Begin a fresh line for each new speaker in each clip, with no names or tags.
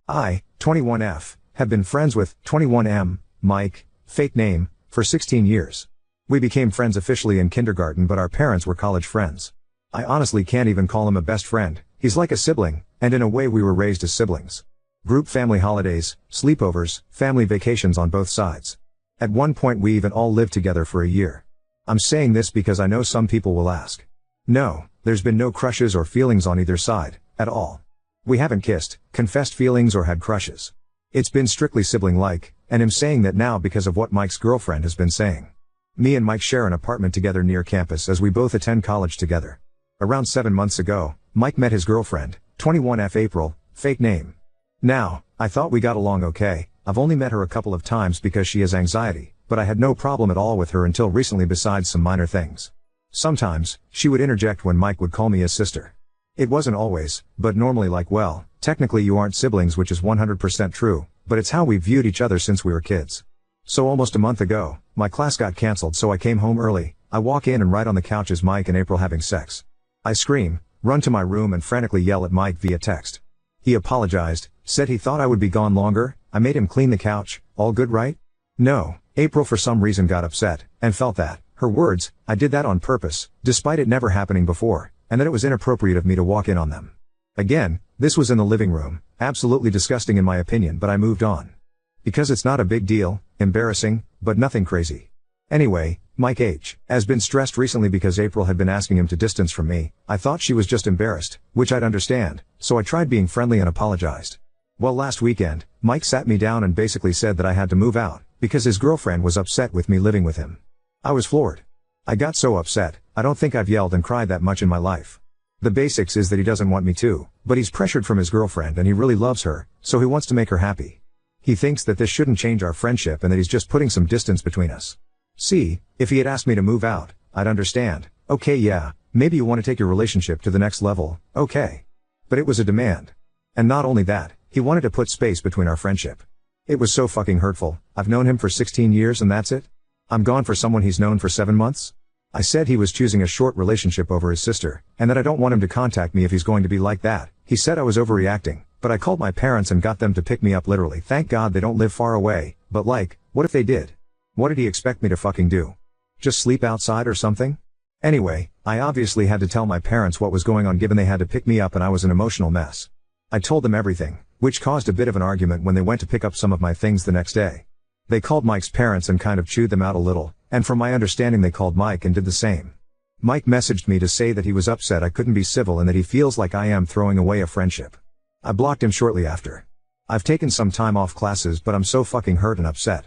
I, 21F, have been friends with 21M, Mike, fake name, for 16 years. We became friends officially in kindergarten, but our parents were college friends. I honestly can't even call him a best friend, he's like a sibling, and in a way we were raised as siblings. Group family holidays, sleepovers, family vacations on both sides. At one point we even all lived together for a year. I'm saying this because I know some people will ask. No, there's been no crushes or feelings on either side, at all. We haven't kissed, confessed feelings or had crushes. It's been strictly sibling-like, and I'm saying that now because of what Mike's girlfriend has been saying. Me and Mike share an apartment together near campus as we both attend college together. Around 7 months ago, Mike met his girlfriend, 21F April, fake name. Now, I thought we got along okay. I've only met her a couple of times because she has anxiety, but I had no problem at all with her until recently besides some minor things. Sometimes, she would interject when Mike would call me his sister. It wasn't always, but normally like, well, technically you aren't siblings, which is 100% true, but it's how we viewed each other since we were kids. So almost a month ago, my class got cancelled, so I came home early. I walk in and right on the couch is Mike and April having sex. I scream, run to my room and frantically yell at Mike via text. He apologized, said he thought I would be gone longer. I made him clean the couch. All good, right? No, April for some reason got upset, and felt that, her words, I did that on purpose, despite it never happening before, and that it was inappropriate of me to walk in on them. Again, this was in the living room, absolutely disgusting in my opinion, but I moved on. Because it's not a big deal, embarrassing, but nothing crazy. Anyway, Mike H. has been stressed recently because April had been asking him to distance from me. I thought she was just embarrassed, which I'd understand, so I tried being friendly and apologized. Well, last weekend, Mike sat me down and basically said that I had to move out, because his girlfriend was upset with me living with him. I was floored. I got so upset, I don't think I've yelled and cried that much in my life. The basics is that he doesn't want me to, but he's pressured from his girlfriend and he really loves her, so he wants to make her happy. He thinks that this shouldn't change our friendship and that he's just putting some distance between us. See, if he had asked me to move out, I'd understand. Okay, yeah, maybe you want to take your relationship to the next level, okay. But it was a demand. And not only that, he wanted to put space between our friendship. It was so fucking hurtful. I've known him for 16 years and that's it? I'm gone for someone he's known for 7 months? I said he was choosing a short relationship over his sister, and that I don't want him to contact me if he's going to be like that. He said I was overreacting, but I called my parents and got them to pick me up literally. Thank God they don't live far away, but like, what if they did? What did he expect me to fucking do? Just sleep outside or something? Anyway, I obviously had to tell my parents what was going on given they had to pick me up and I was an emotional mess. I told them everything, which caused a bit of an argument when they went to pick up some of my things the next day. They called Mike's parents and kind of chewed them out a little, and from my understanding they called Mike and did the same. Mike messaged me to say that he was upset I couldn't be civil and that he feels like I am throwing away a friendship. I blocked him shortly after. I've taken some time off classes, but I'm so fucking hurt and upset.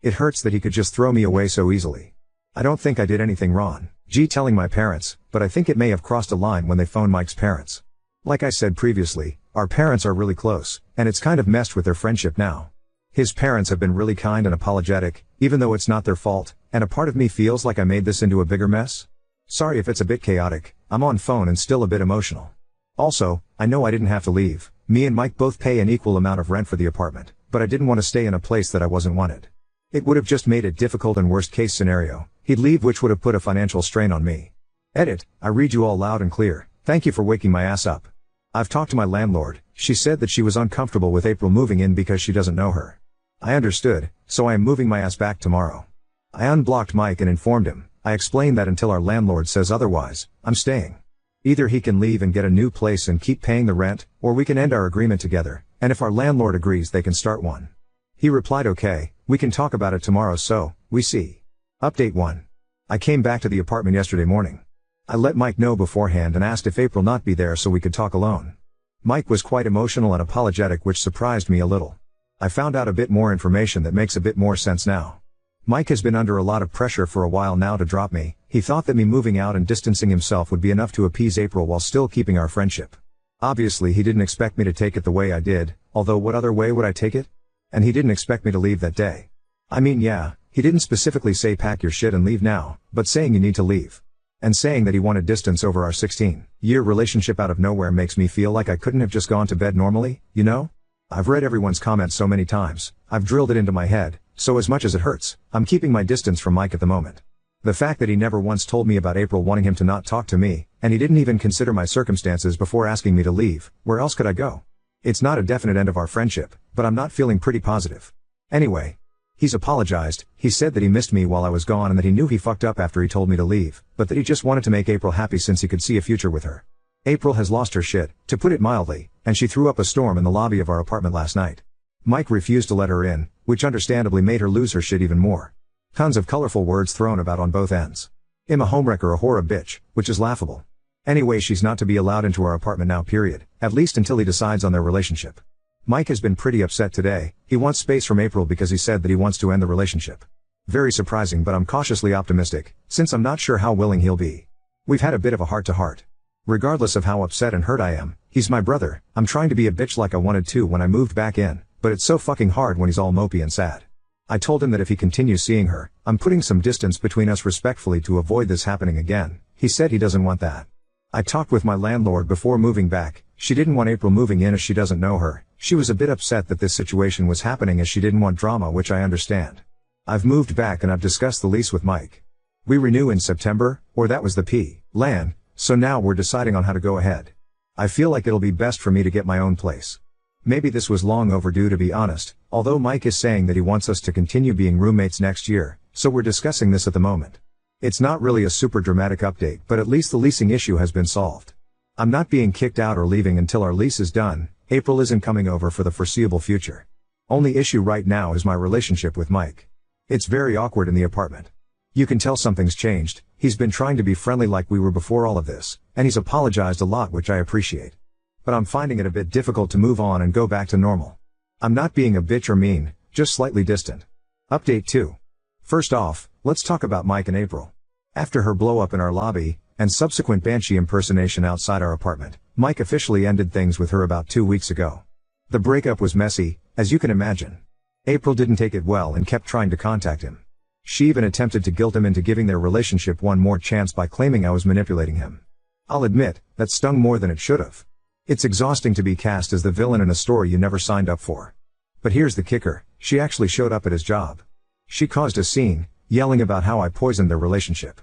It hurts that he could just throw me away so easily. I don't think I did anything wrong, telling my parents, but I think it may have crossed a line when they phoned Mike's parents. Like I said previously, our parents are really close, and it's kind of messed with their friendship now. His parents have been really kind and apologetic, even though it's not their fault, and a part of me feels like I made this into a bigger mess. Sorry if it's a bit chaotic, I'm on phone and still a bit emotional. Also, I know I didn't have to leave. Me and Mike both pay an equal amount of rent for the apartment, but I didn't want to stay in a place that I wasn't wanted. It would have just made it difficult and worst case scenario, he'd leave, which would have put a financial strain on me. Edit, I read you all loud and clear. Thank you for waking my ass up. I've talked to my landlord. She said that she was uncomfortable with April moving in because she doesn't know her. I understood, so I am moving my ass back tomorrow. I unblocked Mike and informed him. I explained that until our landlord says otherwise, I'm staying. Either he can leave and get a new place and keep paying the rent, or we can end our agreement together, and if our landlord agrees they can start one. He replied okay, we can talk about it tomorrow, so, we see. Update 1. I came back to the apartment yesterday morning. I let Mike know beforehand and asked if April not be there so we could talk alone. Mike was quite emotional and apologetic, which surprised me a little. I found out a bit more information that makes a bit more sense now. Mike has been under a lot of pressure for a while now to drop me. He thought that me moving out and distancing himself would be enough to appease April while still keeping our friendship. Obviously he didn't expect me to take it the way I did, although what other way would I take it? And he didn't expect me to leave that day. I mean, yeah, he didn't specifically say pack your shit and leave now, but saying you need to leave. And saying that he wanted distance over our 16-year relationship out of nowhere makes me feel like I couldn't have just gone to bed normally, you know? I've read everyone's comments so many times, I've drilled it into my head, so as much as it hurts, I'm keeping my distance from Mike at the moment. The fact that he never once told me about April wanting him to not talk to me, and he didn't even consider my circumstances before asking me to leave, where else could I go? It's not a definite end of our friendship, but I'm not feeling pretty positive. Anyway. He's apologized. He said that he missed me while I was gone and that he knew he fucked up after he told me to leave, but that he just wanted to make April happy since he could see a future with her. April has lost her shit, to put it mildly, and she threw up a storm in the lobby of our apartment last night. Mike refused to let her in, which understandably made her lose her shit even more. Tons of colorful words thrown about on both ends. I'm a homewrecker, a whore, a bitch, which is laughable. Anyway, she's not to be allowed into our apartment now, period, at least until he decides on their relationship. Mike has been pretty upset today. He wants space from April because he said that he wants to end the relationship. Very surprising, but I'm cautiously optimistic, since I'm not sure how willing he'll be. We've had a bit of a heart-to-heart. Regardless of how upset and hurt I am, he's my brother. I'm trying to be a bitch like I wanted to when I moved back in, but it's so fucking hard when he's all mopey and sad. I told him that if he continues seeing her, I'm putting some distance between us respectfully to avoid this happening again. He said he doesn't want that. I talked with my landlord before moving back. She didn't want April moving in as she doesn't know her. She was a bit upset that this situation was happening as she didn't want drama, which I understand. I've moved back and I've discussed the lease with Mike. We renew in September, or that was the plan, so now we're deciding on how to go ahead. I feel like it'll be best for me to get my own place. Maybe this was long overdue, to be honest, although Mike is saying that he wants us to continue being roommates next year, so we're discussing this at the moment. It's not really a super dramatic update, but at least the leasing issue has been solved. I'm not being kicked out or leaving until our lease is done. April isn't coming over for the foreseeable future. Only issue right now is my relationship with Mike. It's very awkward in the apartment. You can tell something's changed. He's been trying to be friendly like we were before all of this, and he's apologized a lot, which I appreciate. But I'm finding it a bit difficult to move on and go back to normal. I'm not being a bitch or mean, just slightly distant. Update 2. First off, let's talk about Mike and April. After her blow up in our lobby, and subsequent banshee impersonation outside our apartment, Mike officially ended things with her about 2 weeks ago. The breakup was messy, as you can imagine. April didn't take it well and kept trying to contact him. She even attempted to guilt him into giving their relationship one more chance by claiming I was manipulating him. I'll admit, that stung more than it should have. It's exhausting to be cast as the villain in a story you never signed up for. But here's the kicker, she actually showed up at his job. She caused a scene, yelling about how I poisoned their relationship.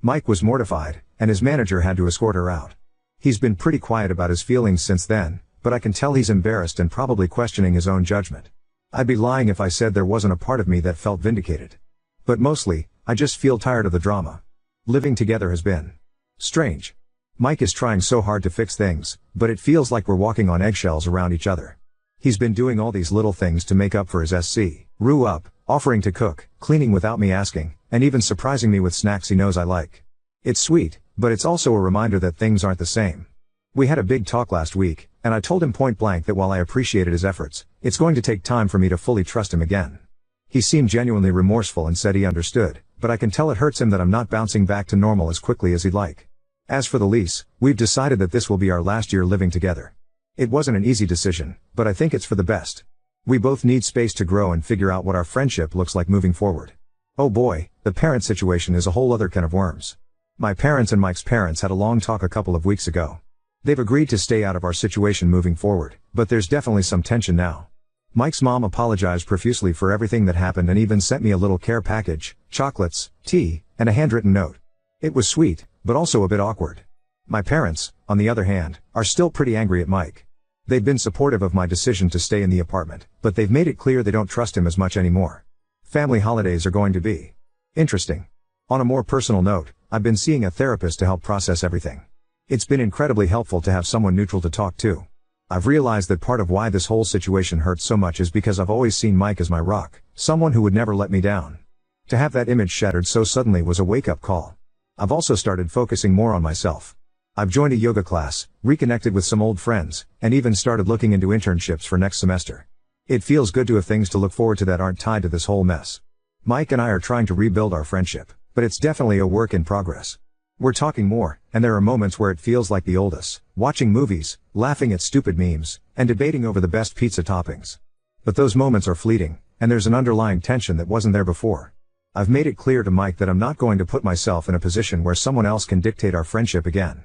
Mike was mortified, and his manager had to escort her out. He's been pretty quiet about his feelings since then, but I can tell he's embarrassed and probably questioning his own judgment. I'd be lying if I said there wasn't a part of me that felt vindicated. But mostly, I just feel tired of the drama. Living together has been strange. Mike is trying so hard to fix things, but it feels like we're walking on eggshells around each other. He's been doing all these little things to make up for his screw up, offering to cook, cleaning without me asking, and even surprising me with snacks he knows I like. It's sweet, but it's also a reminder that things aren't the same. We had a big talk last week, and I told him point blank that while I appreciated his efforts, it's going to take time for me to fully trust him again. He seemed genuinely remorseful and said he understood, but I can tell it hurts him that I'm not bouncing back to normal as quickly as he'd like. As for the lease, we've decided that this will be our last year living together. It wasn't an easy decision, but I think it's for the best. We both need space to grow and figure out what our friendship looks like moving forward. Oh boy, the parent situation is a whole other can of worms. My parents and Mike's parents had a long talk a couple of weeks ago. They've agreed to stay out of our situation moving forward, but there's definitely some tension now. Mike's mom apologized profusely for everything that happened and even sent me a little care package, chocolates, tea, and a handwritten note. It was sweet, but also a bit awkward. My parents, on the other hand, are still pretty angry at Mike. They've been supportive of my decision to stay in the apartment, but they've made it clear they don't trust him as much anymore. Family holidays are going to be interesting. On a more personal note, I've been seeing a therapist to help process everything. It's been incredibly helpful to have someone neutral to talk to. I've realized that part of why this whole situation hurts so much is because I've always seen Mike as my rock, someone who would never let me down. To have that image shattered so suddenly was a wake-up call. I've also started focusing more on myself. I've joined a yoga class, reconnected with some old friends, and even started looking into internships for next semester. It feels good to have things to look forward to that aren't tied to this whole mess. Mike and I are trying to rebuild our friendship, but it's definitely a work in progress. We're talking more, and there are moments where it feels like the old us, watching movies, laughing at stupid memes, and debating over the best pizza toppings. But those moments are fleeting, and there's an underlying tension that wasn't there before. I've made it clear to Mike that I'm not going to put myself in a position where someone else can dictate our friendship again.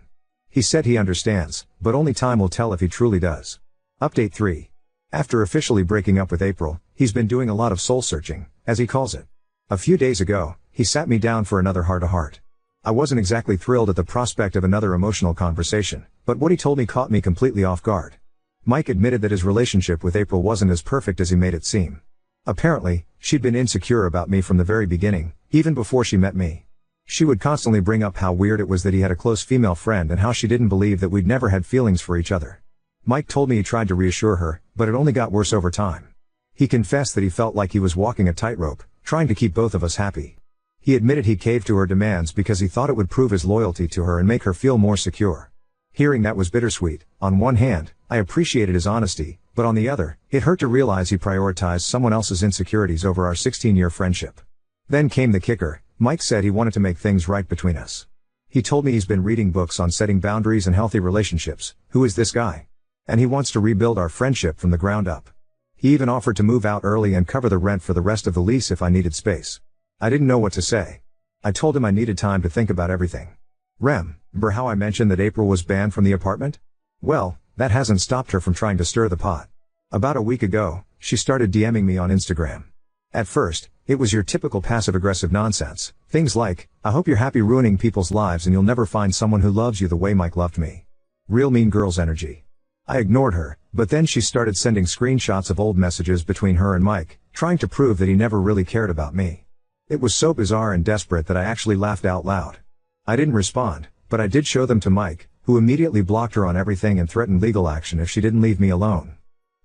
He said he understands, but only time will tell if he truly does. Update 3. After officially breaking up with April, he's been doing a lot of soul searching, as he calls it. A few days ago, he sat me down for another heart-to-heart. I wasn't exactly thrilled at the prospect of another emotional conversation, but what he told me caught me completely off guard. Mike admitted that his relationship with April wasn't as perfect as he made it seem. Apparently, she'd been insecure about me from the very beginning, even before she met me. She would constantly bring up how weird it was that he had a close female friend and how she didn't believe that we'd never had feelings for each other. Mike told me he tried to reassure her, but it only got worse over time. He confessed that he felt like he was walking a tightrope, trying to keep both of us happy. He admitted he caved to her demands because he thought it would prove his loyalty to her and make her feel more secure. Hearing that was bittersweet. On one hand, I appreciated his honesty, but on the other, it hurt to realize he prioritized someone else's insecurities over our 16-year friendship. Then came the kicker. Mike said he wanted to make things right between us. He told me he's been reading books on setting boundaries and healthy relationships. Who is this guy? And he wants to rebuild our friendship from the ground up. He even offered to move out early and cover the rent for the rest of the lease if I needed space. I didn't know what to say. I told him I needed time to think about everything. Remember how I mentioned that April was banned from the apartment? Well, that hasn't stopped her from trying to stir the pot. About a week ago, she started DMing me on Instagram. At first, it was your typical passive-aggressive nonsense. Things like, I hope you're happy ruining people's lives and you'll never find someone who loves you the way Mike loved me. Real mean girls energy. I ignored her, but then she started sending screenshots of old messages between her and Mike, trying to prove that he never really cared about me. It was so bizarre and desperate that I actually laughed out loud. I didn't respond, but I did show them to Mike, who immediately blocked her on everything and threatened legal action if she didn't leave me alone.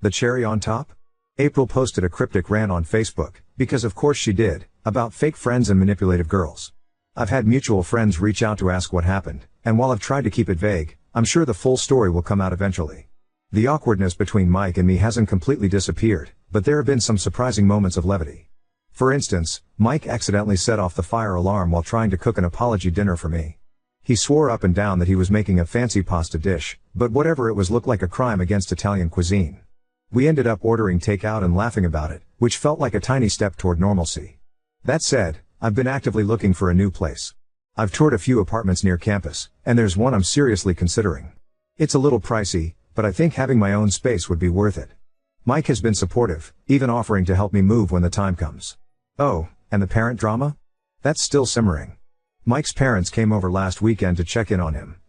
The cherry on top? April posted a cryptic rant on Facebook, because of course she did, about fake friends and manipulative girls. I've had mutual friends reach out to ask what happened, and while I've tried to keep it vague, I'm sure the full story will come out eventually. The awkwardness between Mike and me hasn't completely disappeared, but there have been some surprising moments of levity. For instance, Mike accidentally set off the fire alarm while trying to cook an apology dinner for me. He swore up and down that he was making a fancy pasta dish, but whatever it was looked like a crime against Italian cuisine. We ended up ordering takeout and laughing about it, which felt like a tiny step toward normalcy. That said, I've been actively looking for a new place. I've toured a few apartments near campus, and there's one I'm seriously considering. It's a little pricey, but I think having my own space would be worth it. Mike has been supportive, even offering to help me move when the time comes. Oh, and the parent drama? That's still simmering. Mike's parents came over last weekend to check in on him,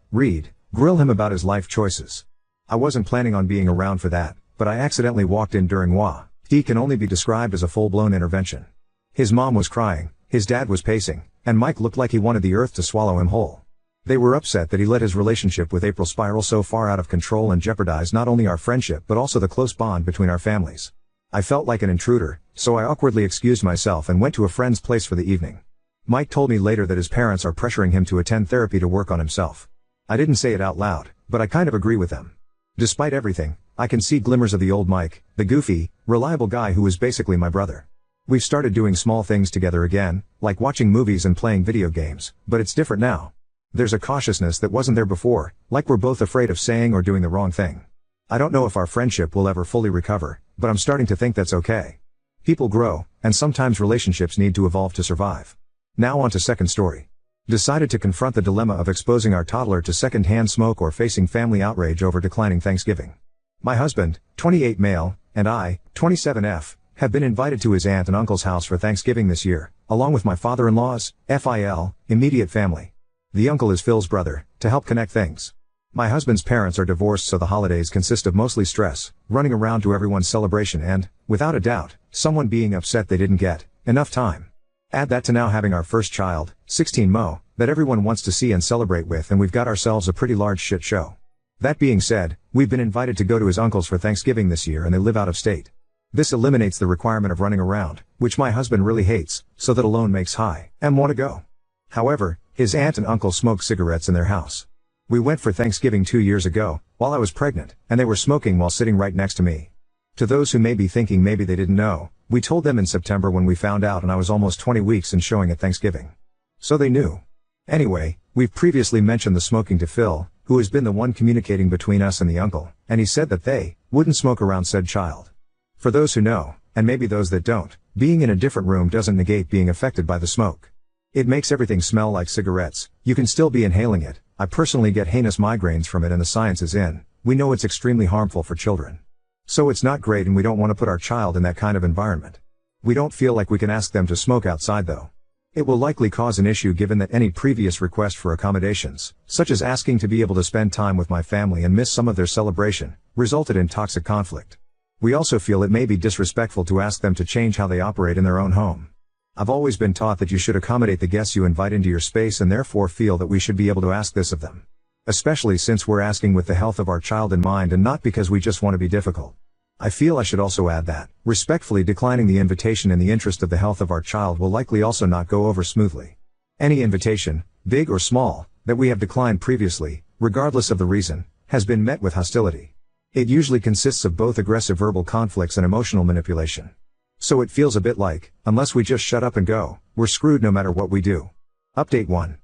grill him about his life choices. I wasn't planning on being around for that, but I accidentally walked in during what can only be described as a full-blown intervention. His mom was crying, his dad was pacing, and Mike looked like he wanted the earth to swallow him whole. They were upset that he let his relationship with April spiral so far out of control and jeopardize not only our friendship but also the close bond between our families. I felt like an intruder, so I awkwardly excused myself and went to a friend's place for the evening. Mike told me later that his parents are pressuring him to attend therapy to work on himself. I didn't say it out loud, but I kind of agree with them. Despite everything, I can see glimmers of the old Mike, the goofy, reliable guy who was basically my brother. We've started doing small things together again, like watching movies and playing video games, but it's different now. There's a cautiousness that wasn't there before, like we're both afraid of saying or doing the wrong thing. I don't know if our friendship will ever fully recover, but I'm starting to think that's okay. People grow, and sometimes relationships need to evolve to survive. Now on to second story. Decided to confront the dilemma of exposing our toddler to second-hand smoke or facing family outrage over declining Thanksgiving. My husband, 28 male, and I, 27F, have been invited to his aunt and uncle's house for Thanksgiving this year, along with my father-in-law's, FIL, immediate family. The uncle is Phil's brother, to help connect things. My husband's parents are divorced, so the holidays consist of mostly stress, running around to everyone's celebration and, without a doubt, someone being upset they didn't get enough time. Add that to now having our first child, 16 Mo, that everyone wants to see and celebrate with, and we've got ourselves a pretty large shit show. That being said, we've been invited to go to his uncle's for Thanksgiving this year and they live out of state. This eliminates the requirement of running around, which my husband really hates, so that alone makes want to go. However, his aunt and uncle smoke cigarettes in their house. We went for Thanksgiving 2 years ago, while I was pregnant, and they were smoking while sitting right next to me. To those who may be thinking maybe they didn't know, we told them in September when we found out, and I was almost 20 weeks and showing at Thanksgiving. So they knew. Anyway, we've previously mentioned the smoking to Phil, who has been the one communicating between us and the uncle, and he said that they wouldn't smoke around said child. For those who know, and maybe those that don't, being in a different room doesn't negate being affected by the smoke. It makes everything smell like cigarettes. You can still be inhaling it. I personally get heinous migraines from it, and the science is in. We know it's extremely harmful for children. So it's not great, and we don't want to put our child in that kind of environment. We don't feel like we can ask them to smoke outside though. It will likely cause an issue given that any previous request for accommodations, such as asking to be able to spend time with my family and miss some of their celebration, resulted in toxic conflict. We also feel it may be disrespectful to ask them to change how they operate in their own home. I've always been taught that you should accommodate the guests you invite into your space and therefore feel that we should be able to ask this of them. Especially since we're asking with the health of our child in mind and not because we just want to be difficult. I feel I should also add that, respectfully declining the invitation in the interest of the health of our child will likely also not go over smoothly. Any invitation, big or small, that we have declined previously, regardless of the reason, has been met with hostility. It usually consists of both aggressive verbal conflicts and emotional manipulation. So it feels a bit like, unless we just shut up and go, we're screwed no matter what we do. Update 1.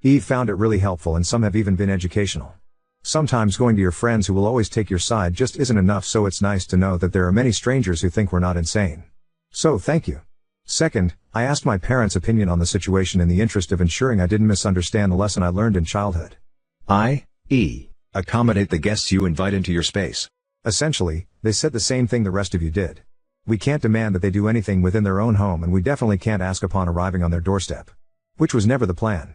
Eve found it really helpful and some have even been educational. Sometimes going to your friends who will always take your side just isn't enough, so it's nice to know that there are many strangers who think we're not insane. So thank you. Second, I asked my parents' opinion on the situation in the interest of ensuring I didn't misunderstand the lesson I learned in childhood.
i.e., accommodate the guests you invite into your space.
Essentially, they said the same thing the rest of you did. We can't demand that they do anything within their own home, and we definitely can't ask upon arriving on their doorstep. Which was never the plan.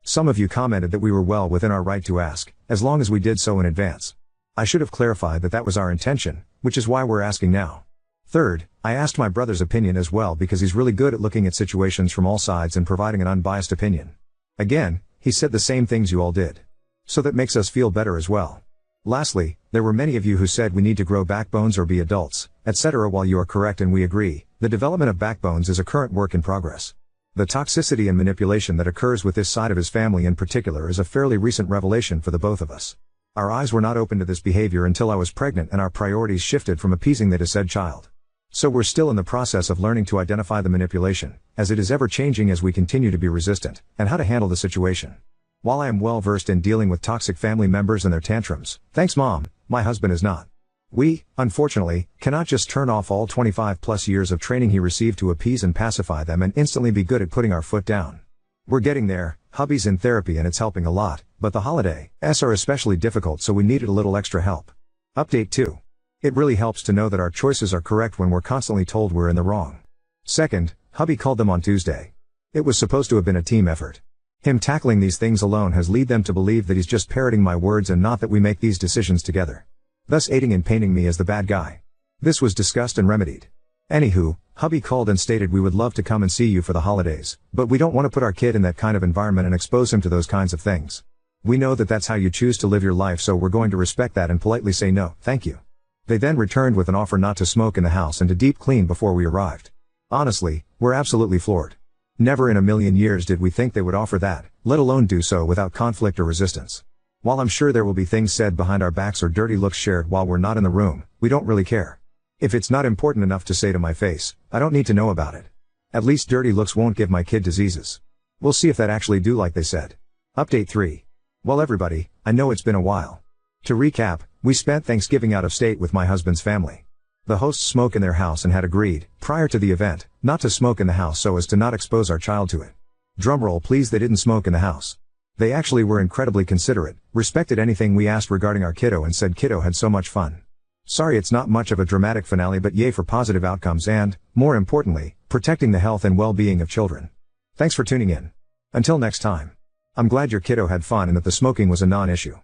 Some of you commented that we were well within our right to ask, as long as we did so in advance. I should have clarified that that was our intention, which is why we're asking now. Third, I asked my brother's opinion as well because he's really good at looking at situations from all sides and providing an unbiased opinion. Again, he said the same things you all did. So that makes us feel better as well. Lastly, there were many of you who said we need to grow backbones or be adults, etc. While you are correct and we agree, the development of backbones is a current work in progress. The toxicity and manipulation that occurs with this side of his family in particular is a fairly recent revelation for the both of us. Our eyes were not open to this behavior until I was pregnant and our priorities shifted from appeasing the said child. So we're still in the process of learning to identify the manipulation, as it is ever changing as we continue to be resistant, and how to handle the situation. While I am well versed in dealing with toxic family members and their tantrums, thanks Mom, my husband is not. We, unfortunately, cannot just turn off all 25 plus years of training he received to appease and pacify them and instantly be good at putting our foot down. We're getting there, hubby's in therapy and it's helping a lot, but the holidays are especially difficult, so we needed a little extra help. Update 2. It really helps to know that our choices are correct when we're constantly told we're in the wrong. Second, hubby called them on Tuesday. It was supposed to have been a team effort. Him tackling these things alone has led them to believe that he's just parroting my words and not that we make these decisions together. Thus aiding and painting me as the bad guy. This was discussed and remedied. Anywho, hubby called and stated we would love to come and see you for the holidays, but we don't want to put our kid in that kind of environment and expose him to those kinds of things. We know that that's how you choose to live your life, so we're going to respect that and politely say no, thank you. They then returned with an offer not to smoke in the house and to deep clean before we arrived. Honestly, we're absolutely floored. Never in a million years did we think they would offer that, let alone do so without conflict or resistance. While I'm sure there will be things said behind our backs or dirty looks shared while we're not in the room, we don't really care. If it's not important enough to say to my face, I don't need to know about it. At least dirty looks won't give my kid diseases. We'll see if that actually do like they said. Update 3. Well everybody, I know it's been a while. To recap, we spent Thanksgiving out of state with my husband's family. The hosts smoke in their house and had agreed, prior to the event, not to smoke in the house so as to not expose our child to it. Drumroll please, they didn't smoke in the house. They actually were incredibly considerate, respected anything we asked regarding our kiddo and said kiddo had so much fun. Sorry it's not much of a dramatic finale, but yay for positive outcomes and, more importantly, protecting the health and well-being of children. Thanks for tuning in. Until next time. I'm glad your kiddo had fun and that the smoking was a non-issue.